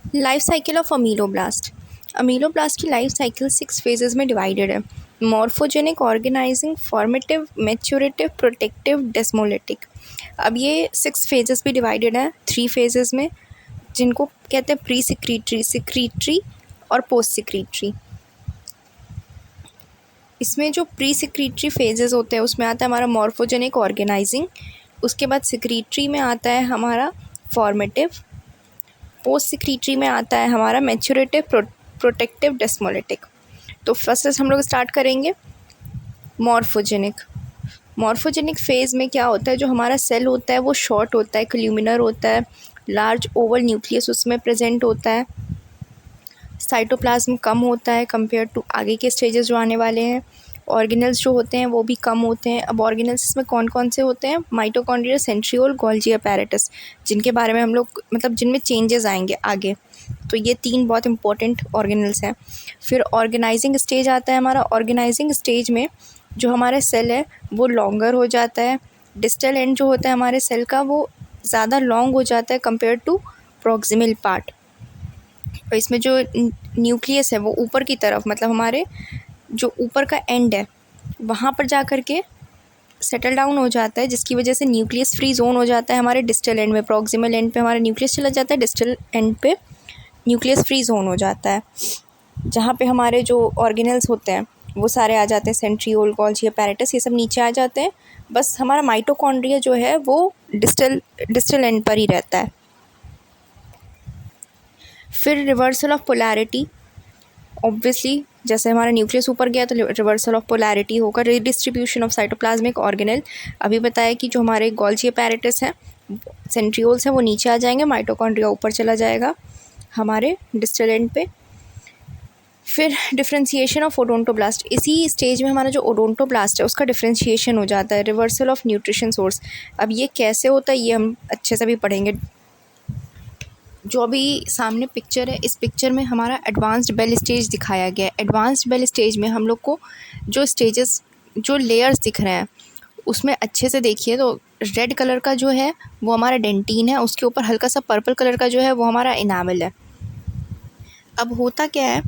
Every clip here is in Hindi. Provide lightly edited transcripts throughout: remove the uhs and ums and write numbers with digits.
Life cycle of ameloblast. Ameloblast की लाइफ साइकिल 6 फेजेस में डिवाइडेड है। Morphogenic, organizing, formative, maturative, protective, desmolytic. अब ये 6 फेजेस भी डिवाइडेड है 3 फेजेस में, जिनको कहते हैं प्री सिक्रीटरी, सिक्रीटरी और पोस्ट सिक्रीटरी। इसमें जो प्री सिक्रीटरी फेजेस होते हैं उसमें आता है हमारा मॉर्फोजेनिक, ऑर्गेनाइजिंग। उसके बाद सिक्रीटरी में आता है हमारा फॉर्मेटिव। पोस्ट सिक्रीटरी में आता है हमारा मैच्योरेटिव, प्रोटेक्टिव, डेस्मोलिटिक। तो फर्स्ट हम लोग स्टार्ट करेंगे मॉर्फोजेनिक। मॉर्फोजेनिक फेज़ में क्या होता है, जो हमारा सेल होता है वो शॉर्ट होता है, कल्यूमिनर होता है, लार्ज ओवल न्यूक्लियस उसमें प्रेजेंट होता है, साइटोप्लाज्म कम होता है कंपेयर टू आगे के स्टेजेस जो आने वाले हैं। ऑर्गेनल्स जो होते हैं वो भी कम होते हैं। अब ऑर्गेनल्स इसमें कौन कौन से होते हैं, माइटोकॉन्ड्रिया, सेंट्रियोल, गोल्गी अपैरेटस, जिनके बारे में हम लोग जिनमें चेंजेस आएंगे आगे। तो ये 3 बहुत इंपॉर्टेंट ऑर्गेनल्स हैं। फिर ऑर्गेनाइजिंग स्टेज आता है हमारा। ऑर्गेनाइजिंग स्टेज में जो हमारे सेल है वो लॉन्गर हो जाता है। डिस्टल एंड जो होता है हमारे सेल का वो ज़्यादा लॉन्ग हो जाता है कंपेयर टू प्रॉक्सिमल पार्ट। और इसमें जो न्यूक्लियस है वो ऊपर की तरफ, हमारे जो ऊपर का एंड है वहाँ पर जा कर के सेटल डाउन हो जाता है, जिसकी वजह से न्यूक्लियस फ्री जोन हो जाता है हमारे डिस्टल एंड में। प्रॉक्सिमल एंड पे हमारा न्यूक्लियस चला जाता है, डिस्टल एंड पे न्यूक्लियस फ्री जोन हो जाता है, जहाँ पे हमारे जो ऑर्गेनल्स होते हैं वो सारे आ जाते हैं। सेंट्रियोल, गोल्गी अपैरेटस, ये सब नीचे आ जाते हैं। बस हमारा माइटोकॉन्ड्रिया जो है वो डिस्टल एंड पर ही रहता है। फिर रिवर्सल ऑफ पोलैरिटी, ऑब्वियसली जैसे हमारा न्यूक्लियस ऊपर गया तो रिवर्सल ऑफ पोलैरिटी होगा। रीडिस्ट्रीब्यूशन ऑफ साइटोप्लाज्मिक ऑर्गेनल, अभी बताया कि जो हमारे गोल्गी अपैरेटस हैं, सेंट्रियोल्स हैं, वो नीचे आ जाएंगे, माइटोकॉन्ड्रिया ऊपर चला जाएगा हमारे डिस्टल एंड पे। फिर डिफ्रेंशिएशन ऑफ ओडोंटोब्लास्ट, इसी स्टेज में हमारा जो ओडोंटोब्लास्ट है उसका डिफ्रेंशिएशन हो जाता है। रिवर्सल ऑफ न्यूट्रिशन सोर्स, अब ये कैसे होता है ये हम अच्छे से भी पढ़ेंगे। जो अभी सामने पिक्चर है, इस पिक्चर में हमारा एडवांस्ड बेल स्टेज दिखाया गया है। एडवांस्ड बेल स्टेज में हम लोग को जो स्टेजेस, जो लेयर्स दिख रहे हैं उसमें अच्छे से देखिए तो रेड कलर का जो है वो हमारा डेंटिन है, उसके ऊपर हल्का सा पर्पल कलर का जो है वो हमारा इनामल है। अब होता क्या है,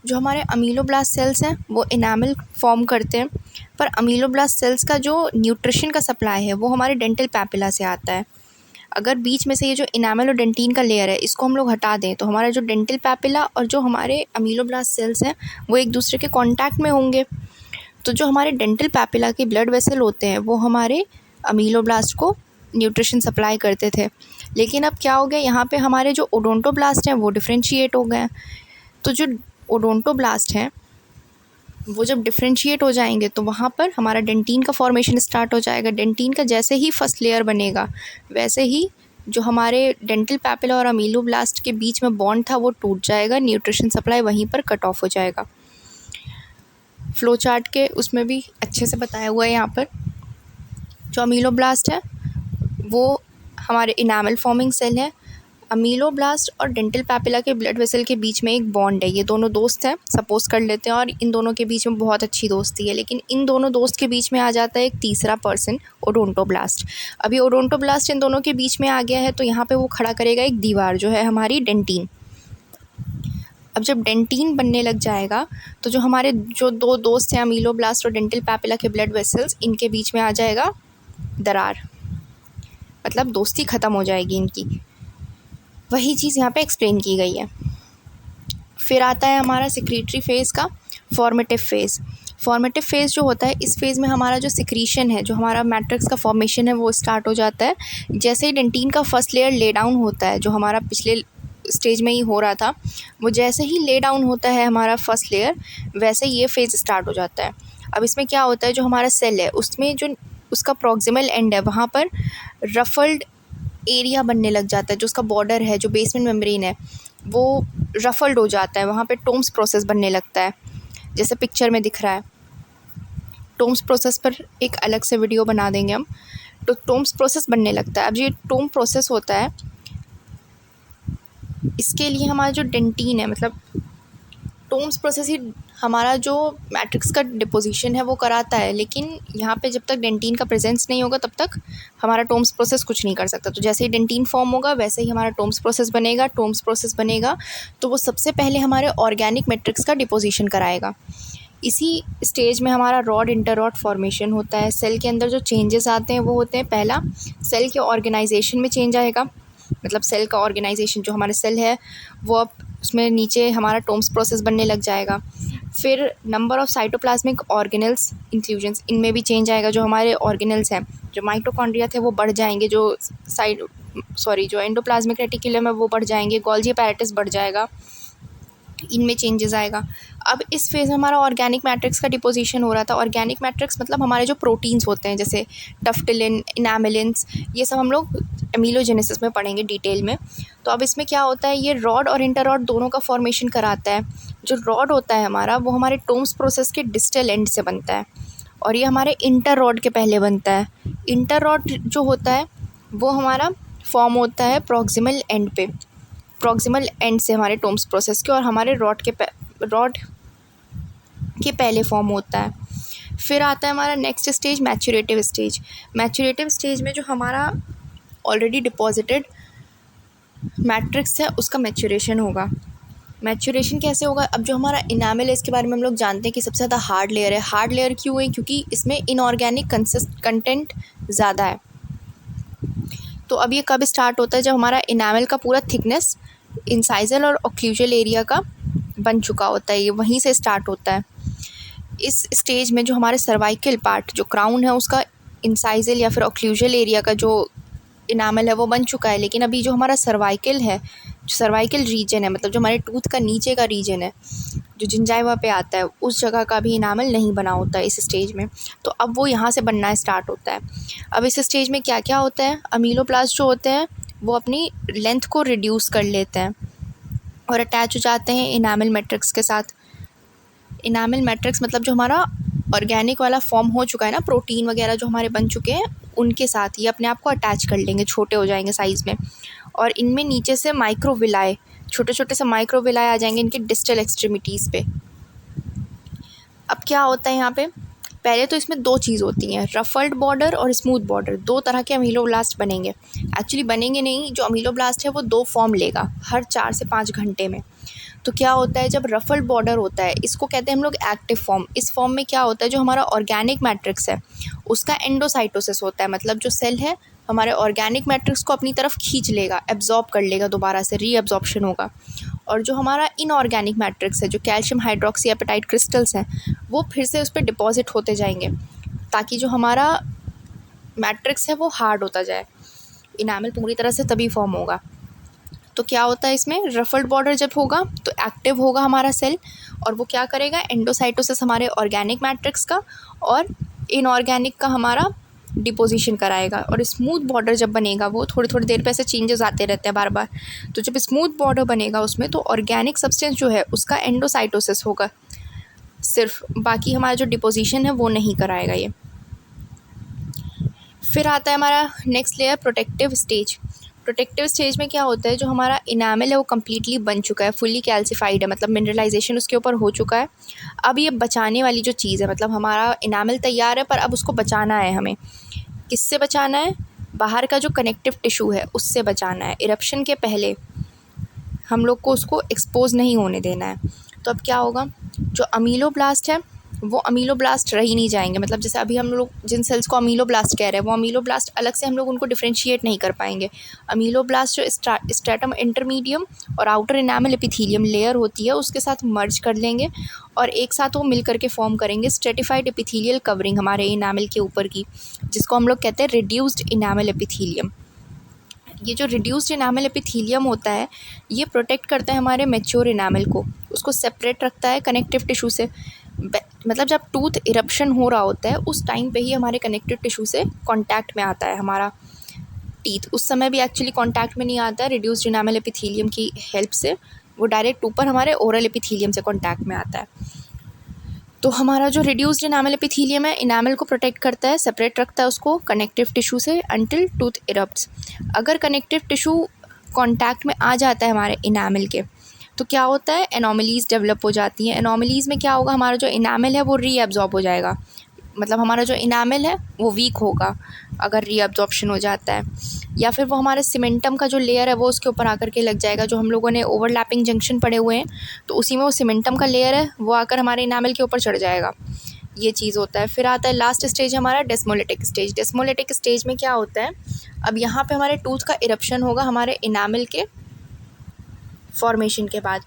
जो हमारे अमीलोब्लास्ट सेल्स हैं वो इनामल फॉर्म करते हैं, पर अमीलोब्लास्ट सेल्स का जो न्यूट्रिशन का सप्लाई है वो हमारे डेंटल पैपिला से आता है। अगर बीच में से ये जो इनामल और डेंटिन का लेयर है इसको हम लोग हटा दें तो हमारा जो डेंटल पैपिला और जो हमारे अमीलोब्लास्ट सेल्स हैं वो एक दूसरे के कांटेक्ट में होंगे। तो जो हमारे डेंटल पैपिला के ब्लड वेसल होते हैं वो हमारे अमीलोब्लास्ट को न्यूट्रिशन सप्लाई करते थे। लेकिन अब क्या हो गया, यहाँ पे हमारे जो ओडोंटोब्लास्ट हैं वो डिफ्रेंशिएट हो गए। तो जो ओडोंटोब्लास्ट हैं वो जब डिफ्रेंशिएट हो जाएंगे तो वहाँ पर हमारा डेंटिन का फॉर्मेशन स्टार्ट हो जाएगा। डेंटिन का जैसे ही फर्स्ट लेयर बनेगा वैसे ही जो हमारे डेंटल पैपिला और अमीलोब्लास्ट के बीच में बॉन्ड था वो टूट जाएगा, न्यूट्रिशन सप्लाई वहीं पर कट ऑफ हो जाएगा। फ्लो चार्ट के उसमें भी अच्छे से बताया हुआ है। यहाँ पर जो अमीलोब्लास्ट है वो हमारे इनामल फॉर्मिंग सेल है। अमीलोब्लास्ट और डेंटल पैपिला के ब्लड वेसल के बीच में एक बॉन्ड है, ये दोनों दोस्त हैं सपोज कर लेते हैं, और इन दोनों के बीच में बहुत अच्छी दोस्ती है। लेकिन इन दोनों दोस्त के बीच में आ जाता है एक तीसरा पर्सन, ओडोंटोब्लास्ट। अभी ओडोंटोब्लास्ट इन दोनों के बीच में आ गया है तो यहाँ पे वो खड़ा करेगा एक दीवार जो है हमारी डेंटिन। अब जब डेंटिन बनने लग जाएगा तो जो हमारे जो दो दोस्त हैं अमीलोब्लास्ट और डेंटल पैपिला के ब्लड वेसल्स, इनके बीच में आ जाएगा दरार, मतलब दोस्ती ख़त्म हो जाएगी इनकी। वही चीज़ यहाँ पे एक्सप्लेन की गई है। फिर आता है हमारा सिक्रीटरी फेज़ का फॉर्मेटिव फेज़। फॉर्मेटिव फेज़ जो होता है, इस फेज़ में हमारा जो सिक्रीशन है, जो हमारा मैट्रिक्स का फॉर्मेशन है वो स्टार्ट हो जाता है। जैसे ही डेंटिन का फर्स्ट लेयर ले डाउन होता है, जो हमारा पिछले स्टेज में ही हो रहा था, वो जैसे ही ले डाउन होता है हमारा फर्स्ट लेयर, वैसे ये फेज़ स्टार्ट हो जाता है। अब इसमें क्या होता है, जो हमारा सेल है उसमें जो उसका प्रॉक्सिमल एंड है वहाँ पर रफल्ड एरिया बनने लग जाता है। जो उसका बॉर्डर है, जो बेसमेंट मेम्ब्रेन है, वो रफल्ड हो जाता है, वहाँ पे टोम्स प्रोसेस बनने लगता है, जैसे पिक्चर में दिख रहा है। टोम्स प्रोसेस पर एक अलग से वीडियो बना देंगे हम। तो टोम्स प्रोसेस बनने लगता है। अब ये टोम प्रोसेस होता है, इसके लिए हमारा जो डेंटिन है, टोम्स प्रोसेस ही हमारा जो मैट्रिक्स का डिपोजिशन है वो कराता है, लेकिन यहाँ पे जब तक डेंटिन का प्रेजेंस नहीं होगा तब तक हमारा टोम्स प्रोसेस कुछ नहीं कर सकता। तो जैसे ही डेंटिन फॉर्म होगा वैसे ही हमारा टोम्स प्रोसेस बनेगा। टोम्स प्रोसेस बनेगा तो वो सबसे पहले हमारे ऑर्गेनिक मैट्रिक्स का डिपोजिशन कराएगा। इसी स्टेज में हमारा रॉड इंटर रॉड फॉर्मेशन होता है। सेल के अंदर जो चेंजेस आते हैं वो होते हैं, पहला सेल के ऑर्गेनाइजेशन में चेंज आएगा, मतलब सेल का ऑर्गेनाइजेशन जो हमारा सेल है वो अब उसमें नीचे हमारा टोम्स प्रोसेस बनने लग जाएगा। फिर number of cytoplasmic organelles inclusions, इनमें भी चेंज आएगा। जो हमारे ऑर्गेनल्स हैं, जो माइटोकॉन्ड्रिया थे वो बढ़ जाएंगे, जो एंडोप्लाज्मिक रेटिकुलम है वो बढ़ जाएंगे, गोल्जी अपैरेटस बढ़ जाएगा, इनमें चेंजेस आएगा। अब इस फेज़ में हमारा ऑर्गेनिक मैट्रिक्स का डिपोजिशन हो रहा था। ऑर्गेनिक मैट्रिक्स मतलब हमारे जो प्रोटीन्स होते हैं जैसे टफ्टिलिन, इनामिलिन्स, ये सब हम लोग एमिलोजेनेसिस में पढ़ेंगे डिटेल में। तो अब इसमें क्या होता है, ये रॉड और इंटर रॉड दोनों का फॉर्मेशन कराता है। जो रॉड होता है हमारा वो हमारे टोम्स प्रोसेस के डिस्टल एंड से बनता है और ये हमारे इंटर रॉड के पहले बनता है। इंटर रॉड जो होता है वो हमारा फॉर्म होता है प्रॉक्सिमल एंड पे, प्रॉक्सिमल एंड से हमारे टोम्स प्रोसेस के, और हमारे रॉड के पहले फॉर्म होता है। फिर आता है हमारा नेक्स्ट स्टेज, मैच्योरेटिव स्टेज। मैच्योरेटिव स्टेज में जो हमारा ऑलरेडी डिपॉजिटेड मैट्रिक्स है उसका मैच्योरेशन होगा। मैच्योरेशन कैसे होगा, अब जो हमारा इनामिल है इसके बारे में हम लोग जानते हैं कि सबसे ज़्यादा हार्ड लेयर है। हार्ड लेयर क्यों है, क्योंकि इसमें इनऑर्गेनिक कंटेंट ज़्यादा है। तो अब ये कब स्टार्ट होता है, जब हमारा इनामिल का पूरा थिकनेस इंसाइजल और ऑक्लूजल एरिया का बन चुका होता है, ये वहीं से स्टार्ट होता है। इस स्टेज में जो हमारे सर्वाइकल पार्ट, जो क्राउन है, उसका इंसाइजल या फिर ऑक्लूजल एरिया का जो इनामिल है वो बन चुका है, लेकिन अभी जो हमारा सर्वाइकल है, जो सर्वाइकल रीजन है, मतलब जो हमारे टूथ का नीचे का रीजन है जो जिंजाइवा पे आता है, उस जगह का भी इनामिल नहीं बना होता है इस स्टेज में। तो अब वो यहाँ से बनना स्टार्ट होता है। अब इस स्टेज में क्या क्या होता है, अमीलोब्लास्ट जो होते हैं वो अपनी लेंथ को रिड्यूस कर लेते हैं और अटैच हो जाते हैं इनामिल मैट्रिक्स के साथ। इनामिल मैट्रिक्स मतलब जो हमारा ऑर्गेनिक वाला फॉर्म हो चुका है ना, प्रोटीन वगैरह जो हमारे बन चुके हैं उनके साथ ये अपने आप को अटैच कर लेंगे, छोटे हो जाएंगे साइज़ में, और इनमें नीचे से माइक्रोविलाई, छोटे छोटे से माइक्रोविलाई आ जाएंगे इनके डिस्टल एक्सट्रीमिटीज़ पे। अब क्या होता है यहाँ पे, पहले तो इसमें दो चीज़ होती हैं, रफल्ड बॉर्डर और स्मूथ बॉर्डर। दो तरह के अमीलोब्लास्ट बनेंगे, एक्चुअली बनेंगे नहीं, जो अमीलोब्लास्ट है वो दो फॉर्म लेगा हर 4 से 5 घंटे में। तो क्या होता है, जब रफल्ड बॉर्डर होता है इसको कहते हैं हम लोग एक्टिव फॉर्म। इस फॉर्म में क्या होता है, जो हमारा ऑर्गेनिक मैट्रिक्स है उसका एंडोसाइटोसिस होता है, मतलब जो सेल है हमारे ऑर्गेनिक मैट्रिक्स को अपनी तरफ खींच लेगा, एब्जॉर्ब कर लेगा, दोबारा से रीअब्जॉर्प्शन होगा। और जो हमारा इनऑर्गेनिक मैट्रिक्स है, जो कैल्शियम हाइड्रोक्सी एपेटाइट क्रिस्टल्स हैं, वो फिर से उस पर डिपॉजिट होते जाएंगे ताकि जो हमारा मैट्रिक्स है वो हार्ड होता जाए। इनामिल पूरी तरह से तभी फॉर्म होगा। तो क्या होता है इसमें, रफल्ड बॉर्डर जब होगा तो एक्टिव होगा हमारा सेल, और वो क्या करेगा, एंडोसाइटोसिस हमारे ऑर्गेनिक मैट्रिक्स का और इनऑर्गेनिक का हमारा डिपोजिशन कराएगा। और स्मूथ बॉर्डर जब बनेगा, वो थोड़ी थोड़ी देर पे ऐसे चेंजेस आते रहते हैं बार बार, तो जब स्मूथ बॉर्डर बनेगा उसमें तो ऑर्गेनिक सब्सटेंस जो है उसका एंडोसाइटोसिस होगा सिर्फ, बाकी हमारा जो डिपोजिशन है वो नहीं कराएगा ये। फिर आता है हमारा next layer, protective stage. Protective stage में क्या होता है, जो हमारा इनामिल है वो कम्प्लीटली बन चुका है, फुल्ली कैल्सिफाइड है, मतलब मिनरलाइजेशन उसके ऊपर हो चुका है। अब ये बचाने वाली जो चीज़ है, मतलब हमारा इनामिल तैयार है पर अब उसको बचाना है हमें। किससे बचाना है, बाहर का जो कनेक्टिव टिश्यू है उससे बचाना है। इरप्शन के पहले हम लोग को उसको एक्सपोज नहीं होने देना है। तो अब क्या होगा, जो अमीलोब्लास्ट है वो अमीलोब्लास्ट रह ही नहीं जाएंगे, मतलब जैसे अभी हम लोग जिन सेल्स को अमीलोब्लास्ट कह रहे हैं वो अमीलोब्लास्ट अलग से हम लोग उनको डिफ्रेंशिएट नहीं कर पाएंगे। अमीलोब्लास्ट जो स्ट्रैटम इंटरमीडियम और आउटर इनामिल एपिथेलियम लेयर होती है उसके साथ मर्ज कर लेंगे और एक साथ वो मिल करके फॉर्म करेंगे स्ट्रेटिफाइड एपिथेलियल कवरिंग हमारे इनामिल के ऊपर की, जिसको हम लोग कहते हैं रिड्यूस्ड इनामिल एपिथेलियम। ये जो रिड्यूस्ड इनामिल एपिथेलियम होता है ये प्रोटेक्ट करता है हमारे मैच्योर इनामिल को, उसको सेपरेट रखता है कनेक्टिव टिश्यू से। मतलब जब टूथ इरप्शन हो रहा होता है उस टाइम पे ही हमारे कनेक्टिव टिश्यू से कांटेक्ट में आता है हमारा टीथ, उस समय भी एक्चुअली कांटेक्ट में नहीं आता है रिड्यूस्ड इनामिल एपिथेलियम की हेल्प से, वो डायरेक्ट ऊपर हमारे ओरल एपिथेलियम से कांटेक्ट में आता है। तो हमारा जो रिड्यूस्ड इनामिल एपिथेलियम है इनामिल को प्रोटेक्ट करता है, सेपरेट रखता है उसको कनेक्टिव टिश्यू से अंटिल टूथ इरप्ट्स। अगर कनेक्टिव टिश्यू कांटेक्ट में आ जाता है हमारे इनामिल के तो क्या होता है, एनोमलीज़ डेवलप हो जाती हैं। एनोमलीज़ में क्या होगा, हमारा जो इनामल है वो रीअब्जॉर्ब हो जाएगा, मतलब हमारा जो इनामल है वो वीक होगा अगर रीअब्जॉर्प्शन हो जाता है, या फिर वो हमारे सीमेंटम का जो लेयर है वो उसके ऊपर आकर के लग जाएगा। जो हम लोगों ने ओवरलैपिंग जंक्शन पढ़े हुए हैं तो उसी में वो सीमेंटम का लेयर है वो आकर हमारे इनामल के ऊपर चढ़ जाएगा, ये चीज़ होता है। फिर आता है लास्ट स्टेज हमारा डेस्मोलिटिक स्टेज। डेस्मोलिटिक स्टेज में क्या होता है, अब यहाँ पे हमारे टूथ का इरप्शन होगा हमारे इनामल के फॉर्मेशन के बाद।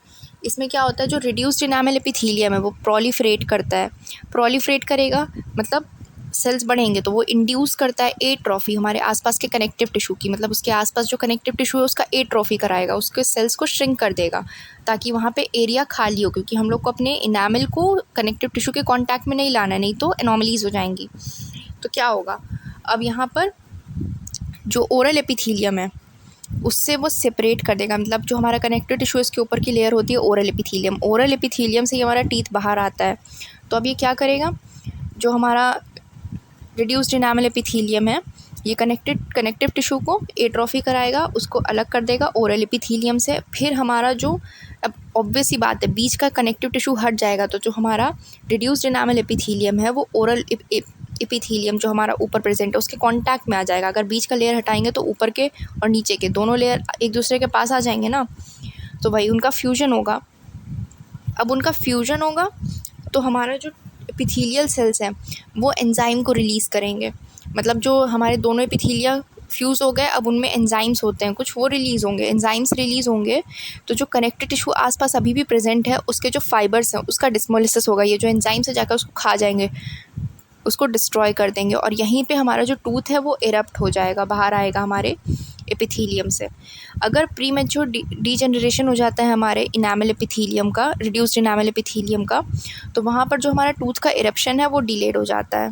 इसमें क्या होता है, जो रिड्यूस्ड इनामल एपिथेलियम है वो प्रोलिफरेट करता है। प्रोलिफरेट करेगा मतलब सेल्स बढ़ेंगे तो वो इंड्यूस करता है एट्रोफी हमारे आसपास के कनेक्टिव टिश्यू की, मतलब उसके आसपास जो कनेक्टिव टिश्यू है उसका एट्रोफी कराएगा, उसके सेल्स को श्रिंक कर देगा ताकि वहाँ पे एरिया खाली हो, क्योंकि हम लोग को अपने इनामल को कनेक्टिव टिश्यू के कांटेक्ट में नहीं लाना है, नहीं तो एनोमलीज हो जाएंगी। तो क्या होगा, अब यहाँ पर जो ओरल एपिथेलियम है उससे वो सेपरेट कर देगा, मतलब जो हमारा कनेक्टिव टिश्यू इसके ऊपर की लेयर होती है ओरल एपिथेलियम, ओरल एपिथेलियम से ही हमारा टीथ बाहर आता है। तो अब ये क्या करेगा, जो हमारा रिड्यूस्ड इनामल एपिथेलियम है ये कनेक्टिव टिश्यू को एट्रोफी कराएगा, उसको अलग कर देगा ओरल एपिथेलियम से। फिर हमारा जो, अब ऑब्वियस ही बात है, बीच का कनेक्टिव टिश्यू हट जाएगा तो जो हमारा रिड्यूस्ड इनामल एपिथेलियम है वो ओरल एपिथेलियम जो हमारा ऊपर प्रेजेंट है उसके कांटेक्ट में आ जाएगा। अगर बीच का लेयर हटाएंगे तो ऊपर के और नीचे के दोनों लेयर एक दूसरे के पास आ जाएंगे ना, तो भाई उनका फ्यूजन होगा। अब उनका फ्यूजन होगा तो हमारा जो एपिथेलियल सेल्स हैं वो एंजाइम को रिलीज़ करेंगे, मतलब जो हमारे दोनों एपिथेलिया फ्यूज़ हो गए अब उनमें एंजाइम्स होते हैं कुछ, वो रिलीज़ होंगे, एंजाइम्स रिलीज़ होंगे तो जो कनेक्टिव टिश्यू आसपास अभी भी प्रेजेंट है उसके जो फाइबर्स हैं उसका डिस्मोलिसिस होगा, ये जो एंजाइम्स है जाकर उसको खा जाएंगे, उसको डिस्ट्रॉय कर देंगे और यहीं पे हमारा जो टूथ है वो इरप्ट हो जाएगा, बाहर आएगा हमारे एपिथेलियम से। अगर प्रीमेच्योर डीजेनरेशन हो जाता है हमारे इनामल एपिथेलियम का, रिड्यूस्ड इनामल एपिथेलियम का, तो वहाँ पर जो हमारा टूथ का इरप्शन है वो डिलेड हो जाता है।